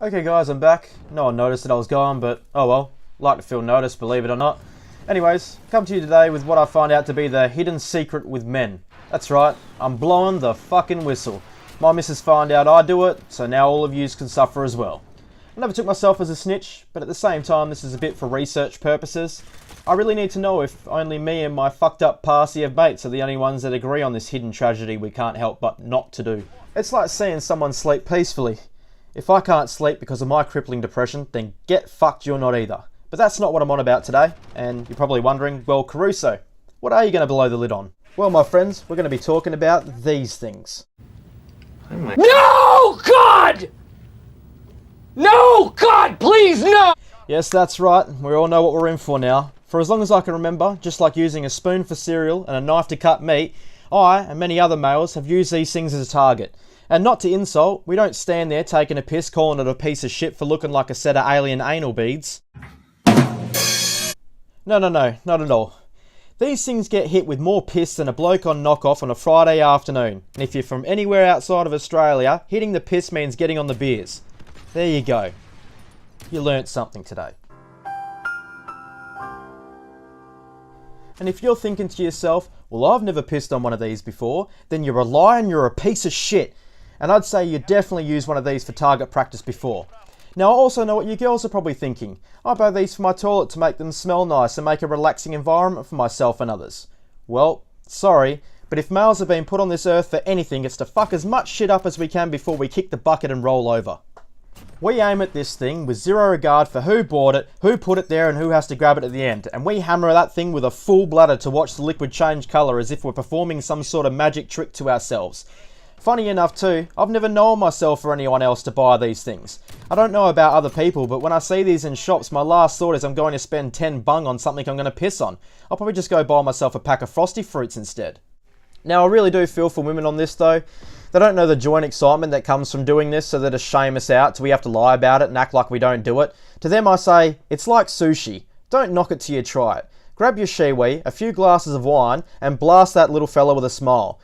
Okay guys, I'm back. No one noticed that I was gone, but oh well. Like to feel noticed, believe it or not. Anyways, come to you today with what I find out to be the hidden secret with men. That's right, I'm blowing the fucking whistle. My missus found out I do it, so now all of yous can suffer as well. I never took myself as a snitch, but at the same time this is a bit for research purposes. I really need to know if only me and my fucked up passy of mates are the only ones that agree on this hidden tragedy we can't help but not to do. It's like seeing someone sleep peacefully. If I can't sleep because of my crippling depression, then get fucked you're not either. But that's not what I'm on about today, and you're probably wondering, well Caruso, what are you going to blow the lid on? Well my friends, we're going to be talking about these things. No! God! No! God, please, no! Yes, that's right, we all know what we're in for now. For as long as I can remember, just like using a spoon for cereal and a knife to cut meat, I and many other males have used these things as a target. And not to insult, we don't stand there taking a piss calling it a piece of shit for looking like a set of alien anal beads. No, not at all. These things get hit with more piss than a bloke on knockoff on a Friday afternoon. And if you're from anywhere outside of Australia, hitting the piss means getting on the beers. There you go. You learnt something today. And if you're thinking to yourself, well I've never pissed on one of these before, then you're a liar and you're a piece of shit. And I'd say you definitely used one of these for target practice before. Now I also know what you girls are probably thinking. I buy these for my toilet to make them smell nice and make a relaxing environment for myself and others. Well, sorry, but if males have been put on this earth for anything, it's to fuck as much shit up as we can before we kick the bucket and roll over. We aim at this thing with zero regard for who bought it, who put it there and who has to grab it at the end. And we hammer that thing with a full bladder to watch the liquid change colour as if we're performing some sort of magic trick to ourselves. Funny enough too, I've never known myself or anyone else to buy these things. I don't know about other people, but when I see these in shops, my last thought is I'm going to spend 10 bung on something I'm going to piss on. I'll probably just go buy myself a pack of Frosty Fruits instead. Now I really do feel for women on this though. They don't know the joint excitement that comes from doing this, so they just shame us out till we have to lie about it and act like we don't do it. To them I say, it's like sushi. Don't knock it till you try it. Grab your shiwi, a few glasses of wine, and blast that little fella with a smile.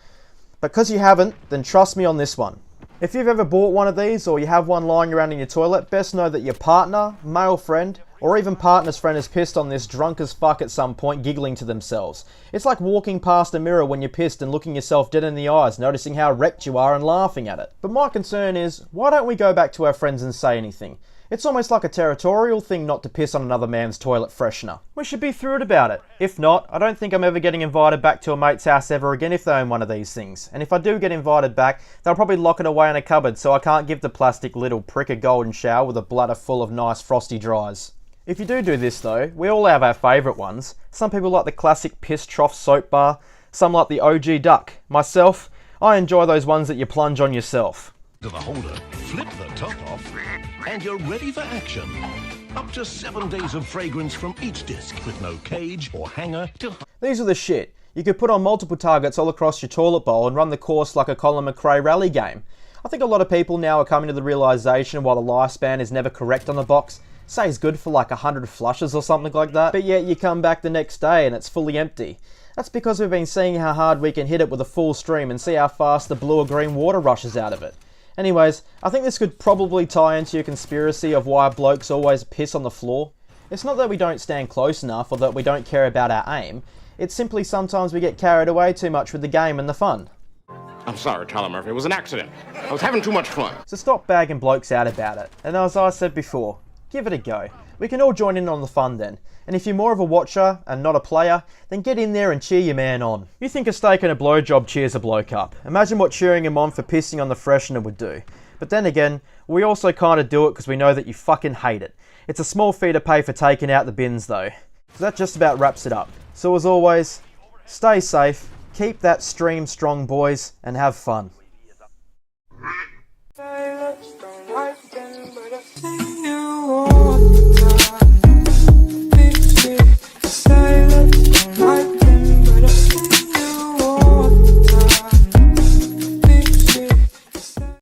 But because you haven't, then trust me on this one. If you've ever bought one of these or you have one lying around in your toilet, best know that your partner, male friend, or even partner's friend is pissed on this drunk as fuck at some point, giggling to themselves. It's like walking past a mirror when you're pissed and looking yourself dead in the eyes, noticing how wrecked you are and laughing at it. But my concern is, why don't we go back to our friends and say anything? It's almost like a territorial thing not to piss on another man's toilet freshener. We should be through it about it. If not, I don't think I'm ever getting invited back to a mate's house ever again if they own one of these things. And if I do get invited back, they'll probably lock it away in a cupboard so I can't give the plastic little prick a golden shower with a bladder full of nice frosty dries. If you do this though, we all have our favourite ones. Some people like the classic piss trough soap bar, some like the OG duck. Myself, I enjoy those ones that you plunge on yourself. To the holder, flip the top off, and you're ready for action. Up to 7 days of fragrance from each disc with no cage or hanger to... These are the shit. You could put on multiple targets all across your toilet bowl and run the course like a Colin McRae rally game. I think a lot of people now are coming to the realisation while the lifespan is never correct on the box, say it's good for like 100 flushes or something like that, but yet you come back the next day and it's fully empty. That's because we've been seeing how hard we can hit it with a full stream and see how fast the blue or green water rushes out of it. Anyways, I think this could probably tie into your conspiracy of why blokes always piss on the floor. It's not that we don't stand close enough or that we don't care about our aim. It's simply sometimes we get carried away too much with the game and the fun. I'm sorry, Tyler Murphy. It was an accident. I was having too much fun. So stop bagging blokes out about it. And as I said before, give it a go. We can all join in on the fun then. And if you're more of a watcher and not a player, then get in there and cheer your man on. You think a steak and a blowjob cheers a bloke up. Imagine what cheering him on for pissing on the freshener would do. But then again, we also kind of do it because we know that you fucking hate it. It's a small fee to pay for taking out the bins though. So that just about wraps it up. So as always, stay safe, keep that stream strong boys, and have fun.